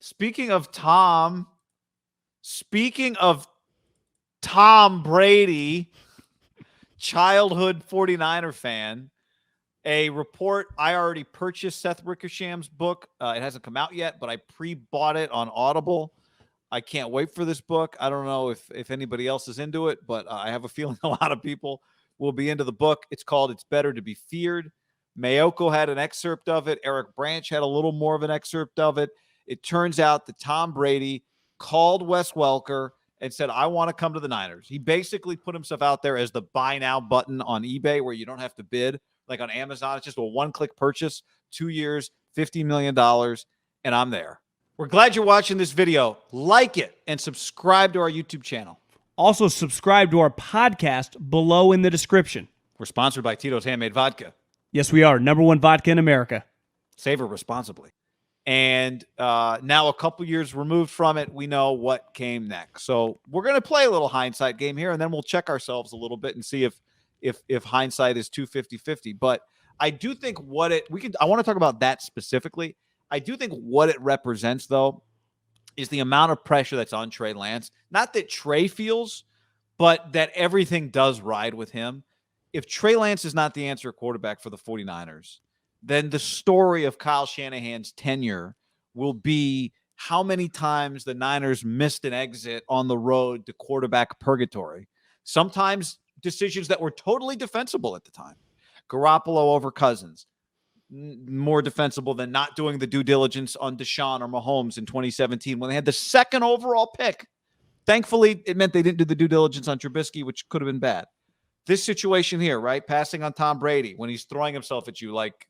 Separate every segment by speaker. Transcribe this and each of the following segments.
Speaker 1: Speaking of Tom Brady, childhood 49er fan, a report, I already purchased Seth Wickersham's book. It hasn't come out yet, but I pre-bought it on Audible. I can't wait for this book. I don't know if anybody else is into it, but I have a feeling a lot of people will be into the book. It's called It's Better to Be Feared. Mayoko had an excerpt of it. Eric Branch had a little more of an excerpt of it. It turns out that Tom Brady called Wes Welker and said, I want to come to the Niners. He basically put himself out there as the buy now button on eBay where you don't have to bid. Like on Amazon, it's just a one-click purchase, 2 years, $50 million, and I'm there. We're glad you're watching this video. Like it and subscribe to our YouTube channel.
Speaker 2: Also, subscribe to our podcast below in the description.
Speaker 1: We're sponsored by Tito's Handmade Vodka.
Speaker 2: Yes, we are. #1 vodka in America.
Speaker 1: Savor responsibly. And now a couple years removed from it, we know what came next. So we're going to play a little hindsight game here, and then we'll check ourselves a little bit and see if hindsight is 250-50. But I do think I want to talk about that specifically. I do think what it represents, though, is the amount of pressure that's on Trey Lance. Not that Trey feels, but that everything does ride with him. If Trey Lance is not the answer quarterback for the 49ers, then the story of Kyle Shanahan's tenure will be how many times the Niners missed an exit on the road to quarterback purgatory. Sometimes decisions that were totally defensible at the time. Garoppolo over Cousins. More defensible than not doing the due diligence on Deshaun or Mahomes in 2017 when they had the second overall pick. Thankfully, it meant they didn't do the due diligence on Trubisky, which could have been bad. This situation here, right? Passing on Tom Brady when he's throwing himself at you like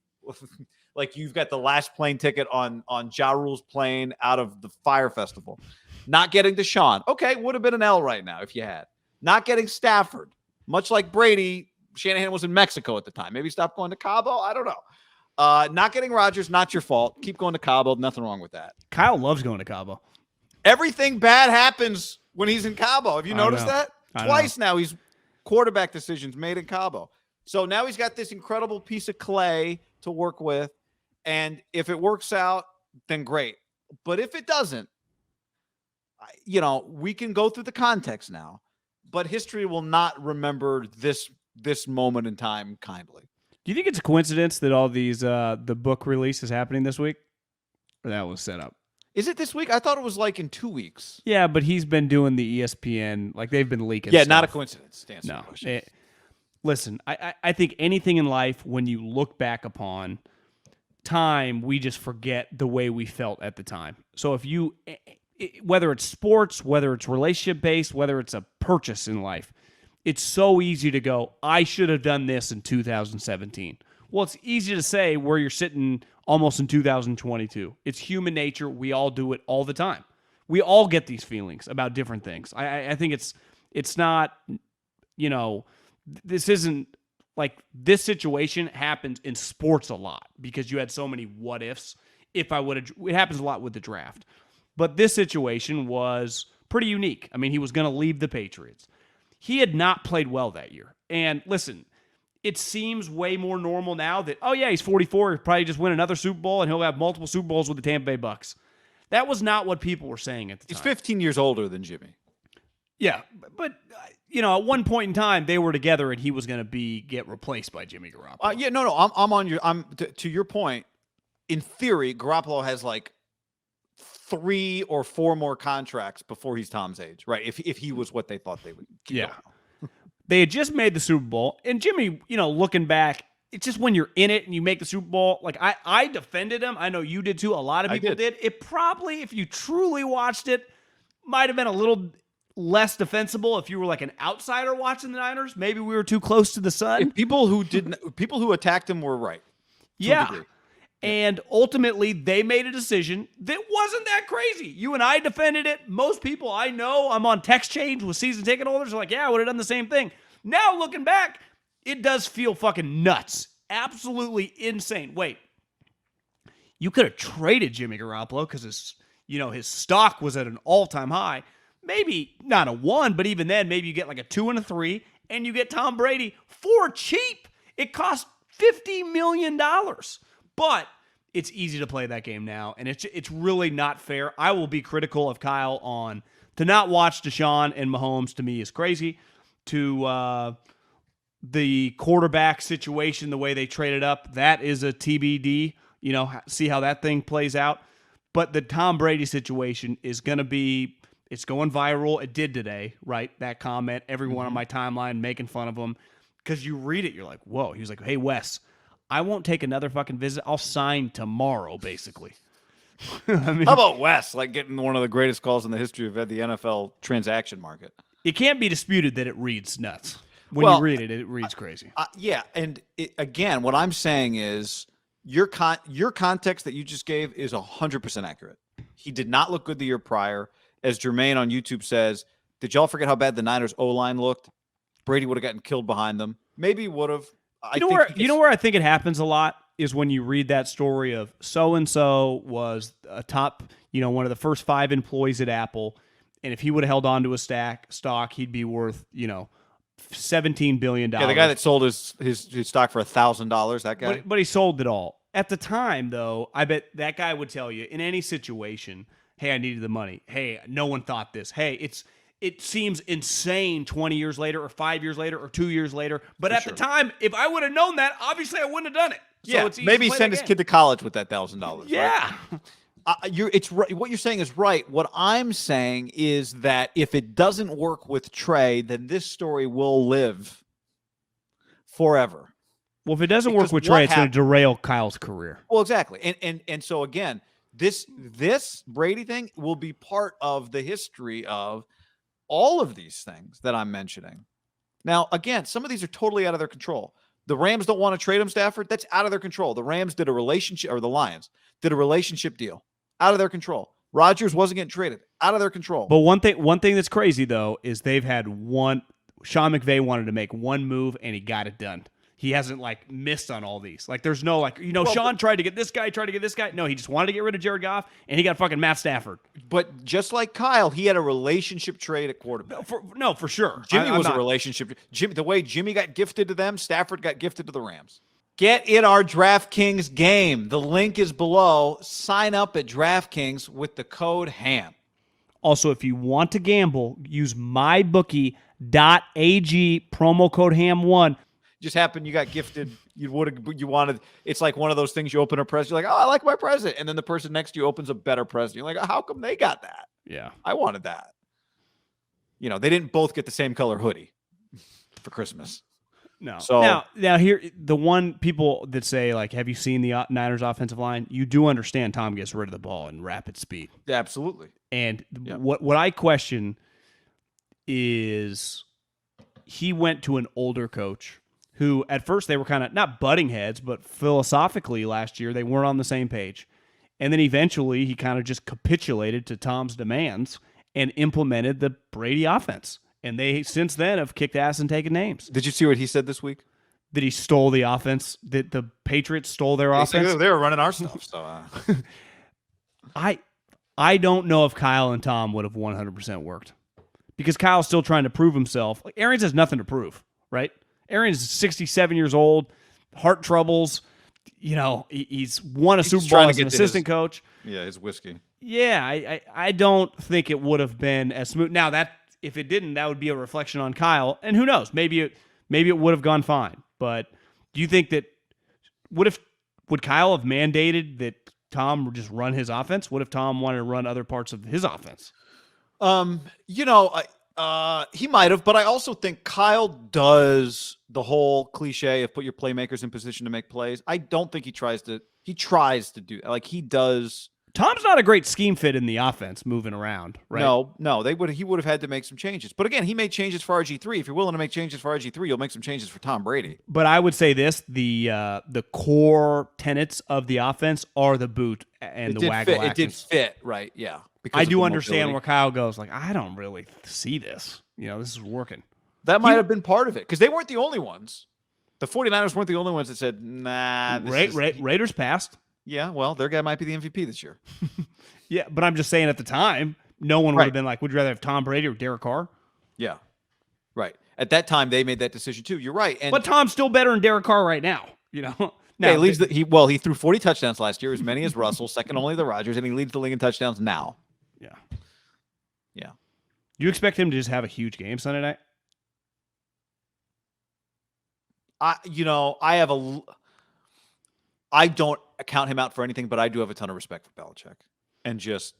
Speaker 1: you've got the last plane ticket on Ja Rule's plane out of the Fire Festival. Not getting Deshaun. Okay, would have been an L right now if you had. Not getting Stafford. Much like Brady, Shanahan was in Mexico at the time. Maybe stop going to Cabo. I don't know. Not getting Rodgers, not your fault. Keep going to Cabo. Nothing wrong with that.
Speaker 2: Kyle loves going to Cabo.
Speaker 1: Everything bad happens when he's in Cabo. Have you noticed that? Twice now he's quarterback decisions made in Cabo. So now he's got this incredible piece of clay to work with. And if it works out, then great. But if it doesn't, we can go through the context now. But history will not remember this moment in time kindly.
Speaker 2: Do you think it's a coincidence that all these the book release is happening this week? Or that was set up?
Speaker 1: Is it this week? I thought it was like in 2 weeks.
Speaker 2: Yeah, but he's been doing the ESPN, like they've been leaking
Speaker 1: Yeah,
Speaker 2: stuff.
Speaker 1: not a coincidence.
Speaker 2: No. Listen, I think anything in life, when you look back upon time, we just forget the way we felt at the time. So if you, whether it's sports, whether it's relationship-based, whether it's a purchase in life, it's so easy to go, I should have done this in 2017. Well, it's easy to say where you're sitting almost in 2022. It's human nature. We all do it all the time. We all get these feelings about different things. I think it's not, this isn't like this situation happens in sports a lot because you had so many what ifs. It happens a lot with the draft. But this situation was pretty unique. I mean, he was going to leave the Patriots. He had not played well that year. And listen, it seems way more normal now that, oh yeah, he's 44, he'll probably just win another Super Bowl and he'll have multiple Super Bowls with the Tampa Bay Bucks. That was not what people were saying at the time.
Speaker 1: He's 15 years older than Jimmy.
Speaker 2: Yeah, but at one point in time they were together and he was going to get replaced by Jimmy Garoppolo.
Speaker 1: I'm to your point. In theory, Garoppolo has like 3 or 4 more contracts before he's Tom's age, right? If he was what they thought they would.
Speaker 2: Yeah. They had just made the Super Bowl, and Jimmy, looking back, it's just when you're in it and you make the Super Bowl, like I defended him. I know you did too. A lot of people did. It probably, if you truly watched it, might have been a little less defensible if you were like an outsider watching the Niners. Maybe we were too close to the sun.
Speaker 1: People who attacked him were right.
Speaker 2: Yeah. And ultimately, they made a decision that wasn't that crazy. You and I defended it. Most people I know, I'm on text change with season ticket holders, are like, yeah, I would have done the same thing. Now, looking back, it does feel fucking nuts. Absolutely insane. Wait, you could have traded Jimmy Garoppolo because his stock was at an all-time high. Maybe not a 1, but even then, maybe you get like a 2 and a 3, and you get Tom Brady for cheap. It cost $50 million. But it's easy to play that game now, and it's really not fair. I will be critical of Kyle on to not watch Deshaun and Mahomes. To me, is crazy. To the quarterback situation, the way they traded up, that is a TBD. See how that thing plays out. But the Tom Brady situation is going to be. It's going viral. It did today, right? That comment. Everyone on my timeline making fun of him. Because you read it, you're like, whoa. He was like, hey, Wes, I won't take another fucking visit. I'll sign tomorrow, basically.
Speaker 1: I mean, how about Wes, like getting one of the greatest calls in the history of the NFL transaction market?
Speaker 2: It can't be disputed that it reads nuts. When you read it, it reads crazy.
Speaker 1: Yeah, and again, what I'm saying is your context that you just gave is 100% accurate. He did not look good the year prior. As Jermaine on YouTube says, did y'all forget how bad the Niners O-line looked? Brady would have gotten killed behind them. Maybe he would have.
Speaker 2: You know where I think it happens a lot is when you read that story of so-and-so was a top, one of the first 5 employees at Apple, and if he would have held on to a stock, he'd be worth, $17 billion.
Speaker 1: Yeah, the guy that sold his stock for $1,000, that guy.
Speaker 2: But he sold it all. At the time, though, I bet that guy would tell you, in any situation, hey, I needed the money. Hey, no one thought this. Hey, it seems insane 20 years later or 5 years later or 2 years later. But at the time, if I would have known that, obviously I wouldn't have done it. So
Speaker 1: yeah,
Speaker 2: it's easy
Speaker 1: maybe
Speaker 2: to play
Speaker 1: send his kid to college with that $1,000.
Speaker 2: Yeah.
Speaker 1: Right? It's right. What you're saying is right. What I'm saying is that if it doesn't work with Trey, then this story will live forever.
Speaker 2: Well, if it doesn't work with Trey, it's going to derail Kyle's career.
Speaker 1: Well, exactly. And so again, this Brady thing will be part of the history of all of these things that I'm mentioning. Now, again, some of these are totally out of their control. The Rams don't want to trade him, Stafford. That's out of their control. The Rams did a relationship, or the Lions did a relationship deal. Out of their control. Rodgers wasn't getting traded. Out of their control.
Speaker 2: But one thing that's crazy, though, is they've had Sean McVay wanted to make one move, and he got it done. He hasn't, missed on all these. There's no, Sean tried to get this guy, tried to get this guy. No, he just wanted to get rid of Jared Goff, and he got fucking Matt Stafford.
Speaker 1: But just like Kyle, he had a relationship trade at quarterback.
Speaker 2: For sure.
Speaker 1: Jimmy was a relationship. The way Jimmy got gifted to them, Stafford got gifted to the Rams. Get in our DraftKings game. The link is below. Sign up at DraftKings with the code HAM.
Speaker 2: Also, if you want to gamble, use mybookie.ag, promo code HAM1.
Speaker 1: Just happened you got gifted. You wanted. It's like one of those things you open a present. You're like, oh, I like my present, and then the person next to you opens a better present. You're like, oh, how come they got that?
Speaker 2: Yeah,
Speaker 1: I wanted that. They didn't both get the same color hoodie for Christmas.
Speaker 2: No.
Speaker 1: So
Speaker 2: now here, the one people that say have you seen the Niners offensive line? You do understand Tom gets rid of the ball in rapid speed.
Speaker 1: Absolutely.
Speaker 2: And what I question is he went to an older coach who at first they were kind of not butting heads, but philosophically last year they weren't on the same page. And then eventually he kind of just capitulated to Tom's demands and implemented the Brady offense. And they, since then, have kicked ass and taken names.
Speaker 1: Did you see what he said this week?
Speaker 2: That he stole the offense, that the Patriots stole their offense?
Speaker 1: They were running our stuff. So
Speaker 2: I don't know if Kyle and Tom would have 100% worked. Because Kyle's still trying to prove himself. Arians has nothing to prove, right? Arians is 67 years old, heart troubles. He's won a Super Bowl as an assistant coach.
Speaker 1: Yeah, his whiskey.
Speaker 2: Yeah, I don't think it would have been as smooth. Now, that if it didn't, that would be a reflection on Kyle. And who knows? Maybe it would have gone fine. But do you think that would Kyle have mandated that Tom just run his offense? What if Tom wanted to run other parts of his offense?
Speaker 1: He might have, but I also think Kyle does the whole cliche of put your playmakers in position to make plays. I don't think he tries to do he does.
Speaker 2: Tom's not a great scheme fit in the offense moving around, right?
Speaker 1: No, he would have had to make some changes. But again, he made changes for RG3. If you're willing to make changes for RG3, you'll make some changes for Tom Brady.
Speaker 2: But I would say this, the core tenets of the offense are the boot and the waggle
Speaker 1: actions. It did fit, right, yeah.
Speaker 2: I do understand where Kyle goes, I don't really see this. This is working.
Speaker 1: That might have been part of it, because they weren't the only ones. The 49ers weren't the only ones that said, nah.
Speaker 2: Raiders passed.
Speaker 1: Yeah, well, their guy might be the MVP this year.
Speaker 2: Yeah, but I'm just saying at the time, no one would have been like, would you rather have Tom Brady or Derek Carr?
Speaker 1: Yeah, right. At that time, they made that decision too. You're right.
Speaker 2: But Tom's still better than Derek Carr right now. Now,
Speaker 1: he leads he threw 40 touchdowns last year, as many as Russell, second only to Rodgers, and he leads the league in touchdowns now.
Speaker 2: Yeah.
Speaker 1: Yeah.
Speaker 2: You expect him to just have a huge game Sunday night?
Speaker 1: I don't count him out for anything, but I do have a ton of respect for Belichick. And just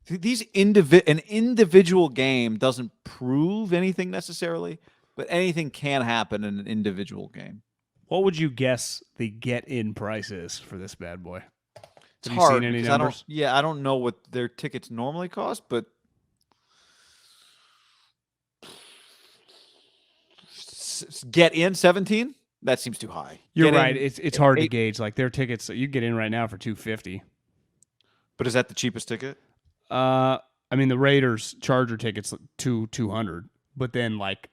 Speaker 1: an individual game doesn't prove anything necessarily, but anything can happen in an individual game.
Speaker 2: What would you guess the get-in price is for this bad boy?
Speaker 1: It's
Speaker 2: Have
Speaker 1: hard.
Speaker 2: you seen any numbers?
Speaker 1: I don't know what their tickets normally cost, but get in 17? That seems too high.
Speaker 2: You're right. It's hard to gauge. Like their tickets, you get in right now for $250.
Speaker 1: But is that the cheapest ticket?
Speaker 2: I mean, the Raiders Charger tickets $200, but then like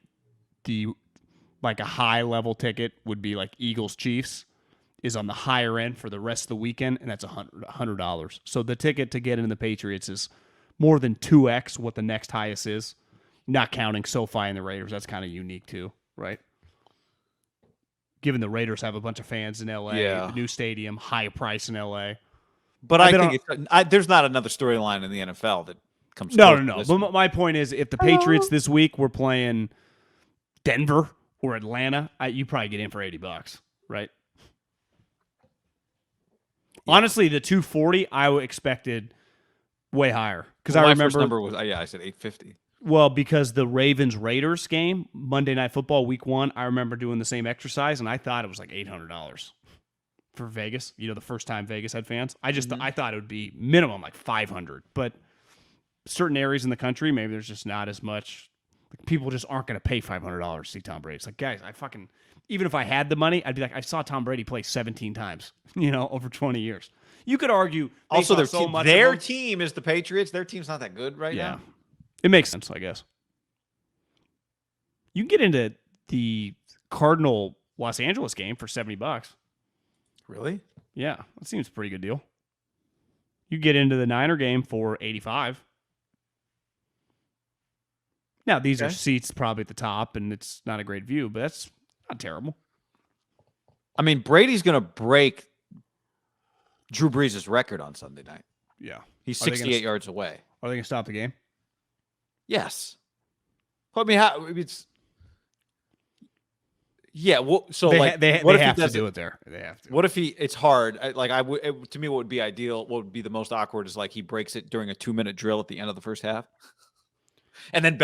Speaker 2: a high level ticket would be like Eagles Chiefs is on the higher end for the rest of the weekend, and that's $100. So the ticket to get into the Patriots is more than 2x what the next highest is. Not counting SoFi and the Raiders, that's kind of unique too, right? Given the Raiders have a bunch of fans in LA, the new stadium, high price in LA.
Speaker 1: But I think there's not another storyline in the NFL that comes.
Speaker 2: No. But my point is, if the Patriots this week were playing Denver or Atlanta, you probably get in for $80, right? Yeah. Honestly, the 240 I expected way higher because I remember
Speaker 1: my first number was I said 850.
Speaker 2: Well, because the Ravens-Raiders game, Monday Night Football, Week 1, I remember doing the same exercise, and I thought it was like $800 for Vegas. You know, the first time Vegas had fans. I thought it would be minimum like $500. But certain areas in the country, maybe there's just not as much. Like, people just aren't going to pay $500 to see Tom Brady. It's like, guys, even if I had the money, I'd be like, I saw Tom Brady play 17 times, over 20 years. You could argue
Speaker 1: also their team is the Patriots. Their team's not that good right now.
Speaker 2: It makes sense, I guess. You can get into the Cardinal Los Angeles game for $70.
Speaker 1: Really?
Speaker 2: Yeah, that seems a pretty good deal. You get into the Niner game for $85. Now, these are seats probably at the top, and it's not a great view, but that's not terrible.
Speaker 1: I mean, Brady's going to break Drew Brees' record on Sunday night.
Speaker 2: Yeah.
Speaker 1: He's 68 yards away.
Speaker 2: Are they going to stop the game?
Speaker 1: Yes. I mean, it's... Yeah, well, so
Speaker 2: they
Speaker 1: what
Speaker 2: have to do it there. They have to.
Speaker 1: What if it's hard? To me, what would be ideal, what would be the most awkward is like he breaks it during a 2-minute drill at the end of the first half. And then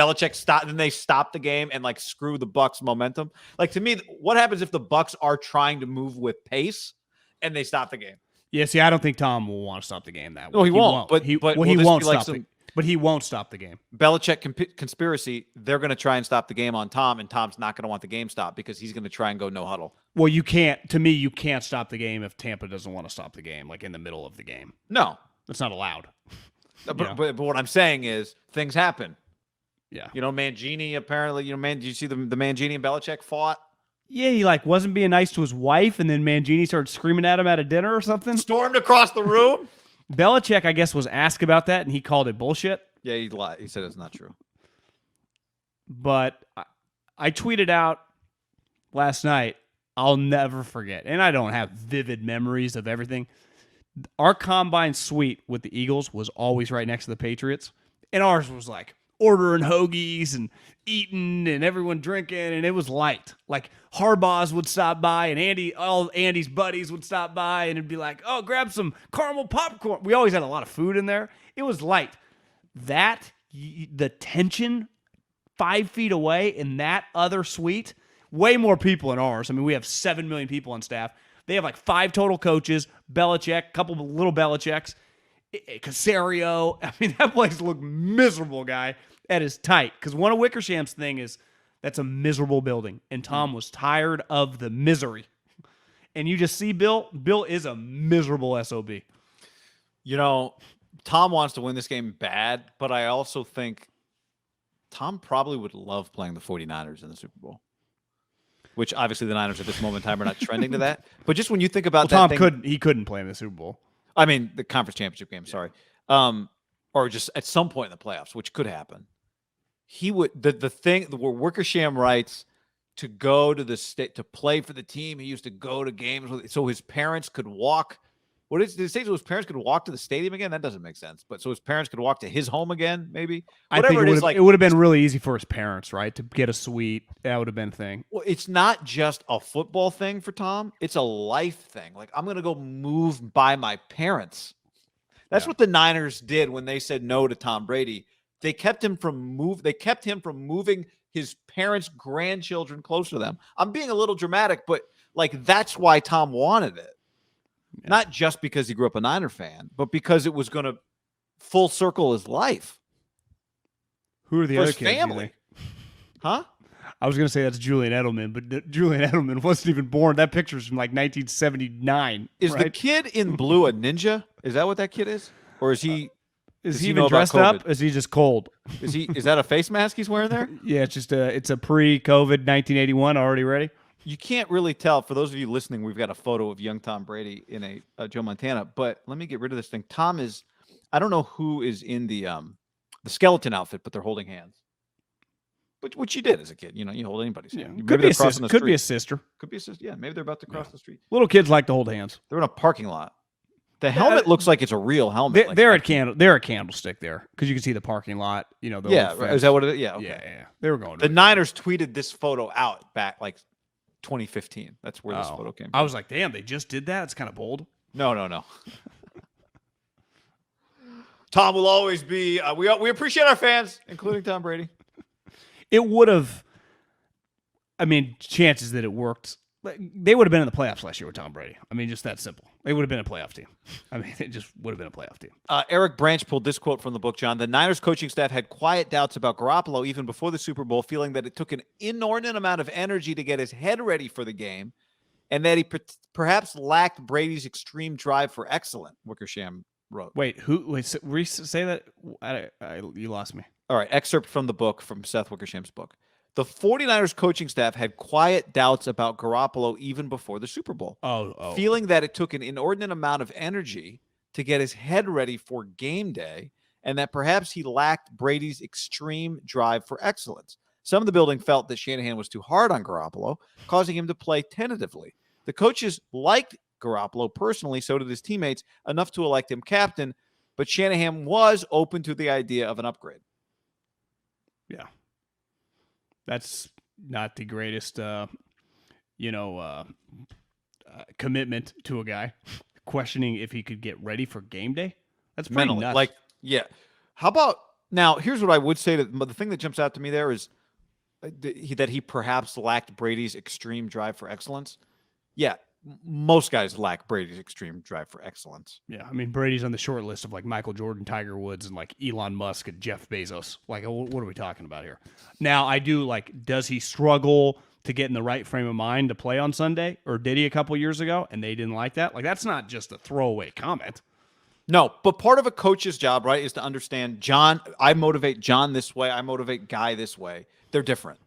Speaker 1: they stop the game and like screw the Bucs momentum. Like to me, what happens if the Bucs are trying to move with pace and they stop the game?
Speaker 2: Yeah, see, I don't think Tom will want to stop the game that way.
Speaker 1: No, he won't. But he won't stop it.
Speaker 2: But he won't stop the game.
Speaker 1: Belichick conspiracy, they're going to try and stop the game on Tom, and Tom's not going to want the game stopped because he's going to try and go no huddle.
Speaker 2: Well, you can't stop the game if Tampa doesn't want to stop the game, like in the middle of the game.
Speaker 1: No.
Speaker 2: That's not allowed.
Speaker 1: But what I'm saying is things happen.
Speaker 2: Yeah.
Speaker 1: Mangini apparently, did you see the Mangini and Belichick fought?
Speaker 2: Yeah, he wasn't being nice to his wife, and then Mangini started screaming at him at a dinner or something.
Speaker 1: Stormed across the room.
Speaker 2: Belichick, I guess, was asked about that, and he called it bullshit.
Speaker 1: Yeah, he lied. He said it's not true.
Speaker 2: But I tweeted out last night, I'll never forget, and I don't have vivid memories of everything. Our combine suite with the Eagles was always right next to the Patriots, and ours was like ordering hoagies and eating and everyone drinking, and it was light. Like Harbaugh's would stop by, and all Andy's buddies would stop by, and it'd be like, oh, grab some caramel popcorn. We always had a lot of food in there. It was light. The tension 5 feet away in that other suite, way more people in ours. I mean, we have 7 million people on staff. They have like 5 total coaches, Belichick, a couple of little Belichicks, Casario. I mean, that place looked miserable, guy. That is tight. Because one of Wickersham's thing is that's a miserable building. And Tom was tired of the misery. And you just see Bill. Bill is a miserable SOB.
Speaker 1: Tom wants to win this game bad, but I also think Tom probably would love playing the 49ers in the Super Bowl. Which obviously the Niners at this moment in time are not trending to that. But just when you think about
Speaker 2: that, he couldn't play in the Super Bowl.
Speaker 1: I mean, the conference championship game, sorry. Or just at some point in the playoffs, which could happen. He would the thing where Wickersham writes to go to the state to play for the team. He used to go to games so his parents could walk. What is did it say? So his parents could walk to the stadium again? That doesn't make sense. But so his parents could walk to his home again, maybe.
Speaker 2: I think
Speaker 1: Whatever it is, like
Speaker 2: it would have been really easy for his parents, right, to get a suite. That would have been a thing.
Speaker 1: well, it's not just a football thing for Tom. It's a life thing. Like, I'm going to go move by my parents. That's what the Niners did when they said no to Tom Brady. They kept him from moving his parents' grandchildren closer to them. I'm being a little dramatic, but like that's why Tom wanted it. Yeah. Not just because he grew up a Niner fan, but because it was going to full circle his life.
Speaker 2: Who are the other kids?
Speaker 1: Family. Huh?
Speaker 2: I was going to say that's Julian Edelman, but Julian Edelman wasn't even born. That picture's from like 1979.
Speaker 1: Is
Speaker 2: right?
Speaker 1: the kid in blue a ninja? Is that what that kid is? Or is he
Speaker 2: is he even dressed up? Is he just cold?
Speaker 1: Is that a face mask he's wearing there?
Speaker 2: Yeah, it's a pre-COVID 1981 already ready.
Speaker 1: You can't really tell. For those of you listening, we've got a photo of young Tom Brady in a Joe Montana. But let me get rid of this thing. Tom is, I don't know who is in the skeleton outfit, but they're holding hands. Which you did as a kid. You know, you hold anybody's hand.
Speaker 2: Yeah. Could be a sister. Could be a sister.
Speaker 1: Could be a sister. Yeah, maybe they're about to cross the street.
Speaker 2: Little kids like to hold hands.
Speaker 1: They're in a parking lot. The helmet looks like it's a real helmet.
Speaker 2: They're at Candlestick there because you can see the parking lot. You know.
Speaker 1: Is that what it is? Yeah. Okay.
Speaker 2: Yeah. They were going.
Speaker 1: The Niners tweeted this photo out back like 2015. That's where this photo came from.
Speaker 2: I was like, damn, they just did that. It's kind of bold.
Speaker 1: No. Tom will always be. We appreciate our fans, including Tom Brady.
Speaker 2: It would have. I mean, chances that it worked. They would have been in the playoffs last year with Tom Brady. I mean, just that simple. They would have been a playoff team. I mean, it just would have been a playoff team.
Speaker 1: Eric Branch pulled this quote from the book, John. The Niners coaching staff had quiet doubts about Garoppolo even before the Super Bowl, feeling that it took an inordinate amount of energy to get his head ready for the game, and that he perhaps lacked Brady's extreme drive for excellence, Wickersham wrote.
Speaker 2: Wait, say that? You lost me.
Speaker 1: All right, excerpt from the book, from Seth Wickersham's book. The 49ers coaching staff had quiet doubts about Garoppolo even before the Super Bowl, feeling that it took an inordinate amount of energy to get his head ready for game day, and that perhaps he lacked Brady's extreme drive for excellence. Some of the building felt that Shanahan was too hard on Garoppolo, causing him to play tentatively. The coaches liked Garoppolo personally, so did his teammates, enough to elect him captain, but Shanahan was open to the idea of an upgrade.
Speaker 2: Yeah. That's not the greatest, commitment to a guy. Questioning if he could get ready for game day. That's pretty
Speaker 1: mentally
Speaker 2: nuts.
Speaker 1: Like, yeah. How about now? Here's what I would say. The thing that jumps out to me there is that he perhaps lacked Brady's extreme drive for excellence. Yeah, most guys lack Brady's extreme drive for excellence.
Speaker 2: Yeah, I mean, Brady's on the short list of like Michael Jordan, Tiger Woods, and like Elon Musk and Jeff Bezos. Like, what are we talking about here? Now, I do like, does he struggle to get in the right frame of mind to play on Sunday? Or did he a couple years ago and they didn't like that? Like, that's not just a throwaway comment.
Speaker 1: No, but part of a coach's job, right, is to understand, John, I motivate John this way. I motivate Guy this way. They're different.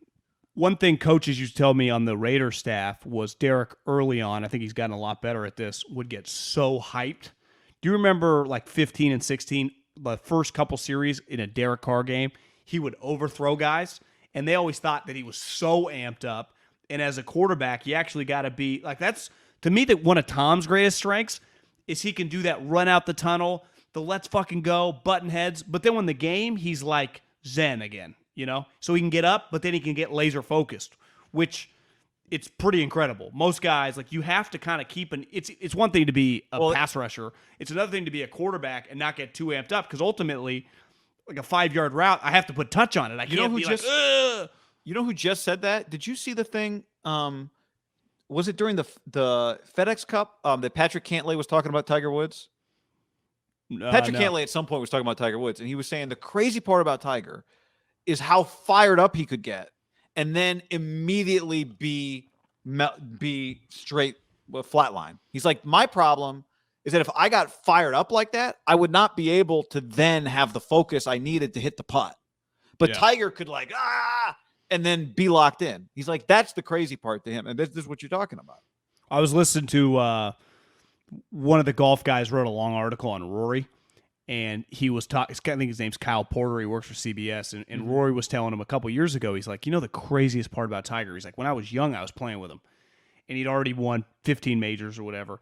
Speaker 2: One thing coaches used to tell me on the Raiders staff was Derek early on, I think he's gotten a lot better at this, would get so hyped. Do you remember like 15 and 16, the first couple series in a Derek Carr game, he would overthrow guys, and they always thought that he was so amped up. And as a quarterback, you actually got to be like, that's, to me, that one of Tom's greatest strengths is he can do that run out the tunnel, the let's fucking go, button heads. But then when the game, he's like Zen again. You know, so he can get up, but then he can get laser focused, which it's pretty incredible. Most guys, like, you have to kind of keep it's one thing to be a pass rusher. It's another thing to be a quarterback and not get too amped up, because ultimately, like a 5-yard route, I have to put touch on it. I can't be like, ugh.
Speaker 1: You know who just said that? Did you see the thing? Was it during the FedEx Cup that Patrick Cantlay was talking about Tiger Woods? Patrick Cantlay at some point was talking about Tiger Woods, and he was saying the crazy part about Tiger is how fired up he could get and then immediately be straight flatline. He's like, my problem is that if I got fired up like that, I would not be able to then have the focus I needed to hit the putt. But Tiger could like, and then be locked in. He's like, that's the crazy part to him. And this is what you're talking about.
Speaker 2: I was listening to one of the golf guys wrote a long article on Rory. and he was talking. I think his name's Kyle Porter. He works for CBS, and Rory was telling him a couple years ago. He's like, the craziest part about Tiger. He's like, when I was young, I was playing with him, and he'd already won 15 majors or whatever.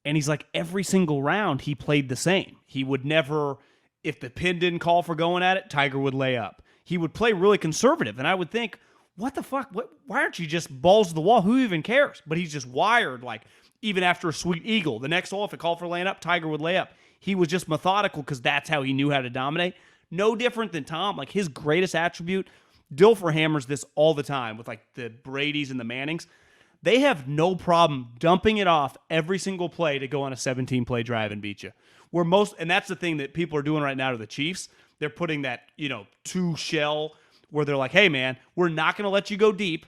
Speaker 2: And he's like, every single round he played the same. He would never, if the pin didn't call for going at it, Tiger would lay up. He would play really conservative, and I would think, what the fuck? Why aren't you just balls to the wall? Who even cares? But he's just wired, like, even after a sweet eagle, the next hole, if it called for laying up, Tiger would lay up. He was just methodical because that's how he knew how to dominate. No different than Tom. Like, his greatest attribute, Dilfer hammers this all the time with, like, the Bradys and the Mannings. They have no problem dumping it off every single play to go on a 17-play drive and beat you. And that's the thing that people are doing right now to the Chiefs. They're putting that, 2 shell where they're like, hey, man, we're not going to let you go deep,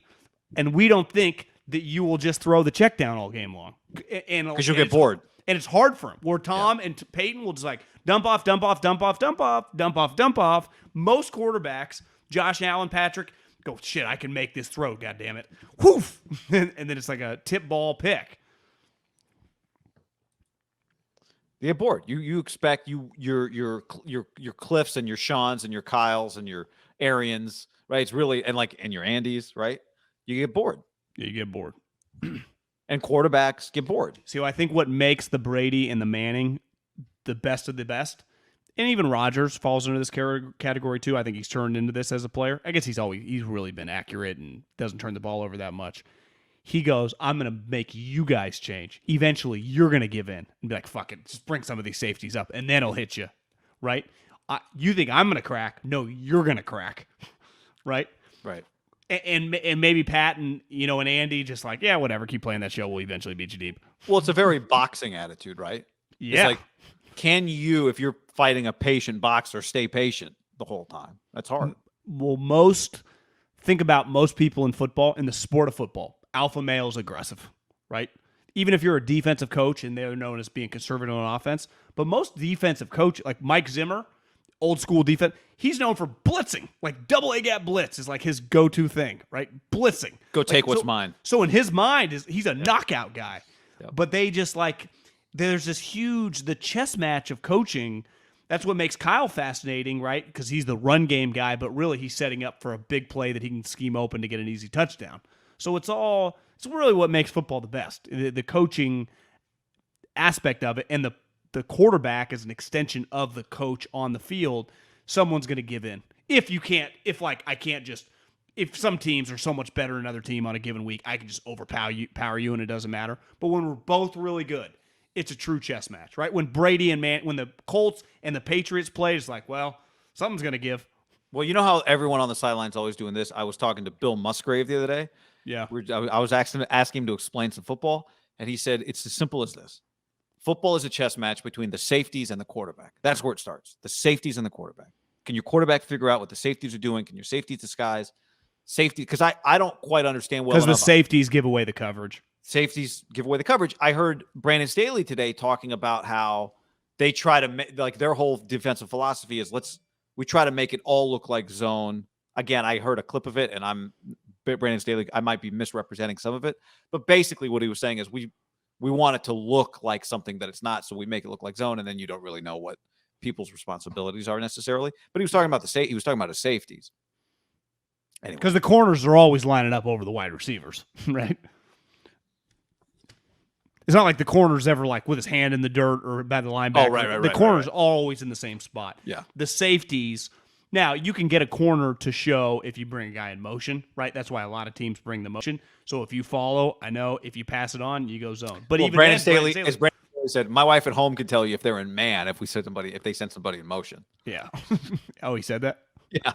Speaker 2: and we don't think that you will just throw the check down all game long.
Speaker 1: Because you'll get bored.
Speaker 2: And it's hard for him. Where Tom and Peyton will just like dump off, dump off, dump off, dump off, dump off, dump off. Most quarterbacks, Josh Allen, Patrick, go, shit, I can make this throw, goddammit. Whoof! And then it's like a tip ball pick.
Speaker 1: You get bored. You expect your Cliffs and your Seans and your Kyles and your Arians, right? It's really and your Andys, right? You get bored.
Speaker 2: Yeah, you get bored.
Speaker 1: And quarterbacks get bored.
Speaker 2: So I think what makes the Brady and the Manning the best of the best, and even Rodgers falls into this category too. I think he's turned into this as a player. I guess he's really been accurate and doesn't turn the ball over that much. He goes, I'm going to make you guys change. Eventually, you're going to give in and be like, fuck it, just bring some of these safeties up, and then I'll hit you, right? You think I'm going to crack? No, you're going to crack, right?
Speaker 1: Right.
Speaker 2: And maybe Pat and and Andy just like, yeah, whatever, keep playing that show. We'll eventually beat you deep.
Speaker 1: Well, it's a very boxing attitude, right?
Speaker 2: Yeah.
Speaker 1: It's like, can you, if you're fighting a patient boxer, stay patient the whole time? That's hard.
Speaker 2: Well, think about most people in football, in the sport of football. Alpha male is aggressive, right? Even if you're a defensive coach and they're known as being conservative on offense, but most defensive coach, like Mike Zimmer, old school defense, he's known for blitzing. Like double A gap blitz is like his go-to thing, right? Blitzing.
Speaker 1: Go take what's mine.
Speaker 2: So in his mind, he's a knockout guy.
Speaker 1: Yep.
Speaker 2: But they just there's this the chess match of coaching. That's what makes Kyle fascinating, right? Because he's the run game guy, but really he's setting up for a big play that he can scheme open to get an easy touchdown. So it's really what makes football the best. The coaching aspect of it, and the quarterback is an extension of the coach on the field. Someone's going to give in. If some teams are so much better than another team on a given week, I can just overpower you and it doesn't matter. But when we're both really good, it's a true chess match, right? When Brady when the Colts and the Patriots play, it's like, well, something's going to give.
Speaker 1: Well, you know how everyone on the sidelines always doing this? I was talking to Bill Musgrave the other day.
Speaker 2: Yeah.
Speaker 1: I was asking him to explain some football, and he said it's as simple as this. Football is a chess match between the safeties and the quarterback. That's where it starts. The safeties and the quarterback. Can your quarterback figure out what the safeties are doing? Can your safeties disguise safety? Because I don't quite understand well.
Speaker 2: Because the safeties give away the coverage.
Speaker 1: Safeties give away the coverage. I heard Brandon Staley today talking about how they try to their whole defensive philosophy is we try to make it all look like zone. Again, I heard a clip of it, and Brandon Staley, I might be misrepresenting some of it, but basically what he was saying is we want it to look like something that it's not, so we make it look like zone, and then you don't really know what people's responsibilities are necessarily. But he was talking about his safeties. Anyway.
Speaker 2: Because the corners are always lining up over the wide receivers, right? It's not like the corner's ever with his hand in the dirt or by the linebacker.
Speaker 1: Oh, right.
Speaker 2: The corner's always in the same spot.
Speaker 1: Yeah.
Speaker 2: The safeties. Now, you can get a corner to show if you bring a guy in motion, right? That's why a lot of teams bring the motion. So if you follow, I know if you pass it on, you go zone. But even
Speaker 1: Brandon Staley said, my wife at home can tell you if they're in man if they send somebody in motion.
Speaker 2: Yeah. Oh, he said that?
Speaker 1: Yeah.